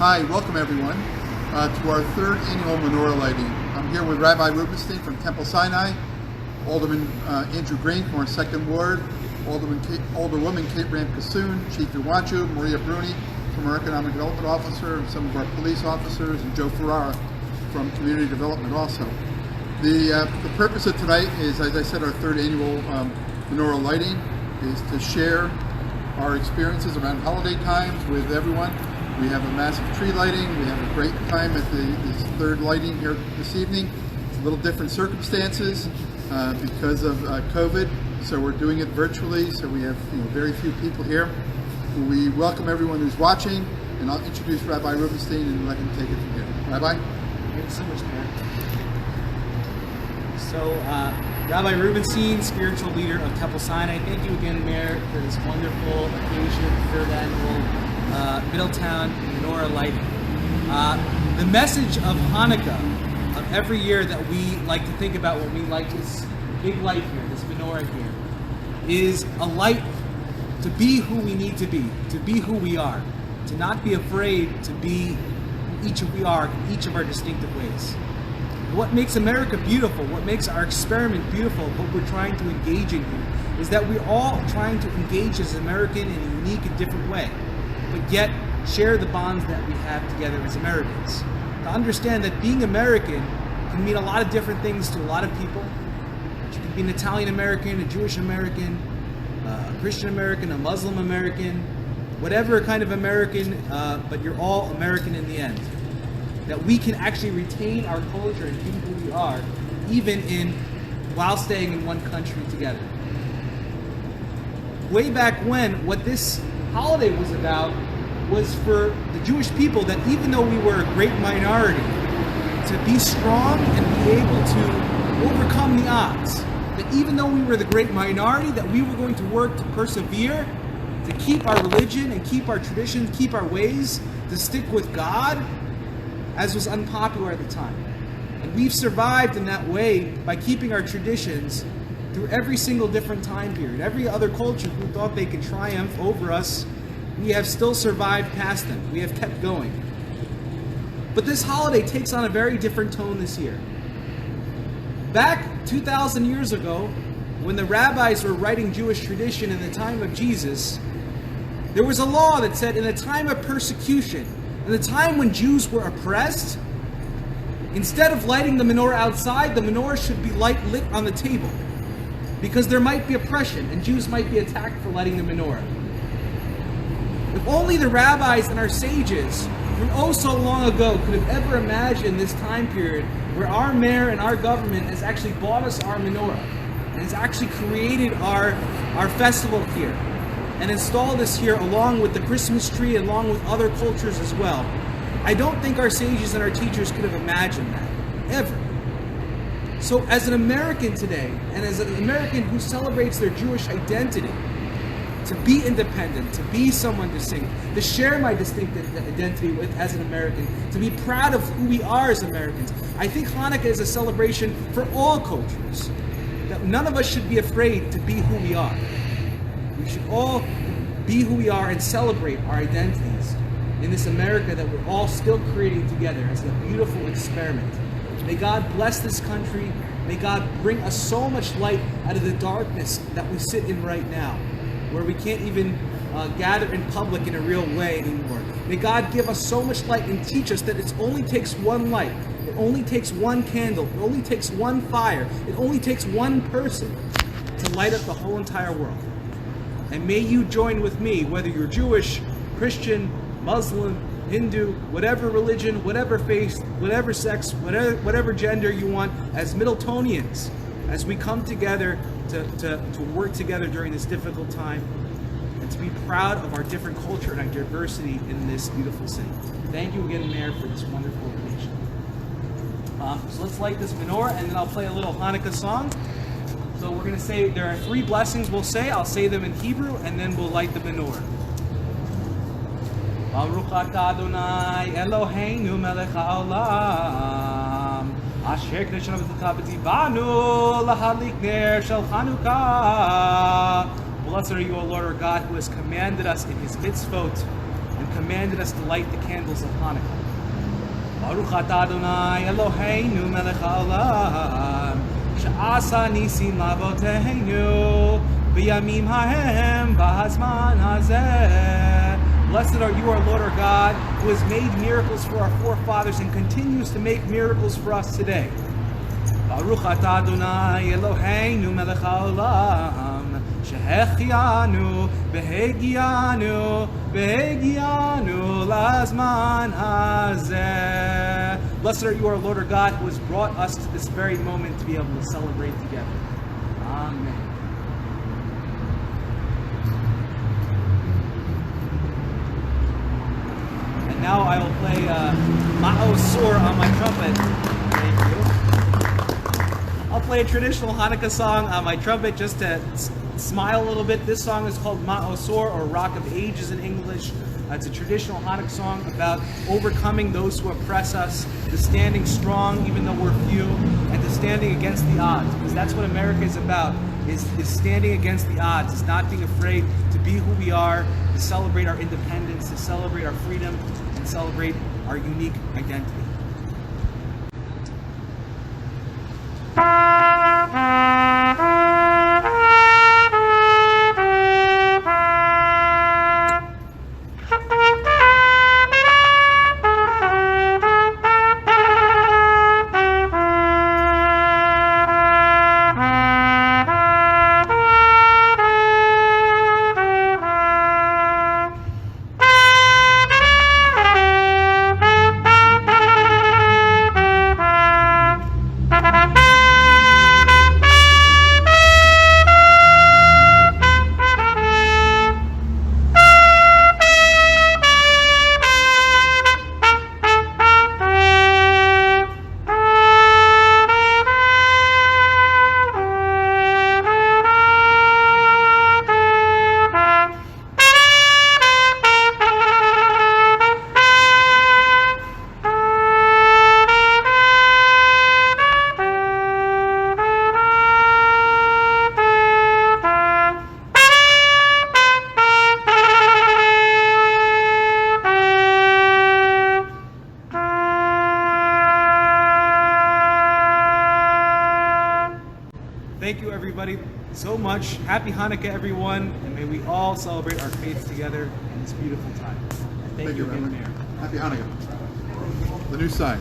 Hi, welcome everyone to our third annual Menorah Lighting. I'm here with Rabbi Rubenstein from Temple Sinai, Alderman Andrew Green from our 2nd Ward, Alderwoman Kate Ram-Kassoon, Chief Iwanchu, Maria Bruni from our Economic Development Officer, some of our police officers, and Joe Ferrara from Community Development also. The purpose of tonight is, as I said, our third annual Menorah Lighting is to share our experiences around holiday times with everyone. We have a massive tree lighting. We have a great time at this third lighting here this evening. It's a little different circumstances because of COVID, so we're doing it virtually, so we have very few people here. We welcome everyone who's watching, and I'll introduce Rabbi Rubenstein and let him take it from here. Rabbi? Thank you so much, Mayor. So, Rabbi Rubenstein, spiritual leader of Temple Sinai, thank you again, Mayor, for this wonderful occasion, third annual Middletown Menorah Lighting. The message of Hanukkah, of every year that we like to think about when we light this big light here, this menorah here, is a light to be who we need to be who we are, to not be afraid to be who we are in each of our distinctive ways. What makes America beautiful, what makes our experiment beautiful, what we're trying to engage in here, is that we're all trying to engage as American in a unique and different way, but yet share the bonds that we have together as Americans. To understand that being American can mean a lot of different things to a lot of people. You can be an Italian American, a Jewish American, a Christian American, a Muslim American, whatever kind of American, but you're all American in the end. That we can actually retain our culture and be who we are, even while staying in one country together. Way back when, what this holiday was about was for the Jewish people, that even though we were a great minority, to be strong and be able to overcome the odds. That even though we were the great minority, that we were going to work to persevere, to keep our religion and keep our traditions, keep our ways, to stick with God, as was unpopular at the time. And we've survived in that way by keeping our traditions through every single different time period. Every other culture who thought they could triumph over us, we have still survived past them. We have kept going. But this holiday takes on a very different tone this year. Back 2,000 years ago, when the rabbis were writing Jewish tradition in the time of Jesus, there was a law that said in the time of persecution, in the time when Jews were oppressed, instead of lighting the menorah outside, the menorah should be lit on the table, because there might be oppression and Jews might be attacked for lighting the menorah. If only the rabbis and our sages from oh so long ago could have ever imagined this time period where our mayor and our government has actually bought us our menorah and has actually created our festival here and installed us here along with the Christmas tree, along with other cultures as well. I don't think our sages and our teachers could have imagined that, ever. So as an American today, and as an American who celebrates their Jewish identity, to be independent, to be someone distinct, to share my distinct identity with as an American, to be proud of who we are as Americans, I think Hanukkah is a celebration for all cultures. That none of us should be afraid to be who we are. We should all be who we are and celebrate our identities in this America that we're all still creating together as a beautiful experiment. May God bless this country. May God bring us so much light out of the darkness that we sit in right now, where we can't even gather in public in a real way anymore. May God give us so much light and teach us that it only takes one light, it only takes one candle, it only takes one fire, it only takes one person to light up the whole entire world. And may you join with me, whether you're Jewish, Christian, Muslim, Hindu, whatever religion, whatever faith, whatever sex, whatever gender you want, as Middletonians, as we come together to work together during this difficult time, and to be proud of our different culture and our diversity in this beautiful city. Thank you again, Mayor, for this wonderful occasion. So let's light this menorah, and then I'll play a little Hanukkah song. So we're going to say, there are 3 blessings we'll say. I'll say them in Hebrew, and then we'll light the menorah. Baruch atah Adonai Eloheinu melech haolam asher k'neshama v'tzatah b'tzivanu lahadlik ner shel Chanukah. Blessed are you, O Lord our God, who has commanded us in his mitzvot and commanded us to light the candles of Hanukkah. Baruch atah Adonai Eloheinu melech haolam, she'asa nisim lavoteinu, b'yamim hahem b'hazman hazeh. Blessed are you, our Lord, our God, who has made miracles for our forefathers and continues to make miracles for us today. Baruch atah Adonai Eloheinu melech haolam, shehechianu v'hegianu lazman hazeh. Blessed are you, our Lord, our God, who has brought us to this very moment to be able to celebrate together. Amen. And now I will play Ma'osor on my trumpet. Thank you. I'll play a traditional Hanukkah song on my trumpet just to smile a little bit. This song is called Ma'osor, or Rock of Ages in English. It's a traditional Hanukkah song about overcoming those who oppress us, to standing strong even though we're few, and to standing against the odds. Because that's what America is about, is standing against the odds. It's not being afraid to be who we are, to celebrate our independence, to celebrate our freedom, and celebrate our unique identity. Thank you, everybody, so much. Happy Hanukkah, everyone, and may we all celebrate our faith together in this beautiful time. Thank you again, Rabbi. Mayor. Happy Hanukkah. The new sign.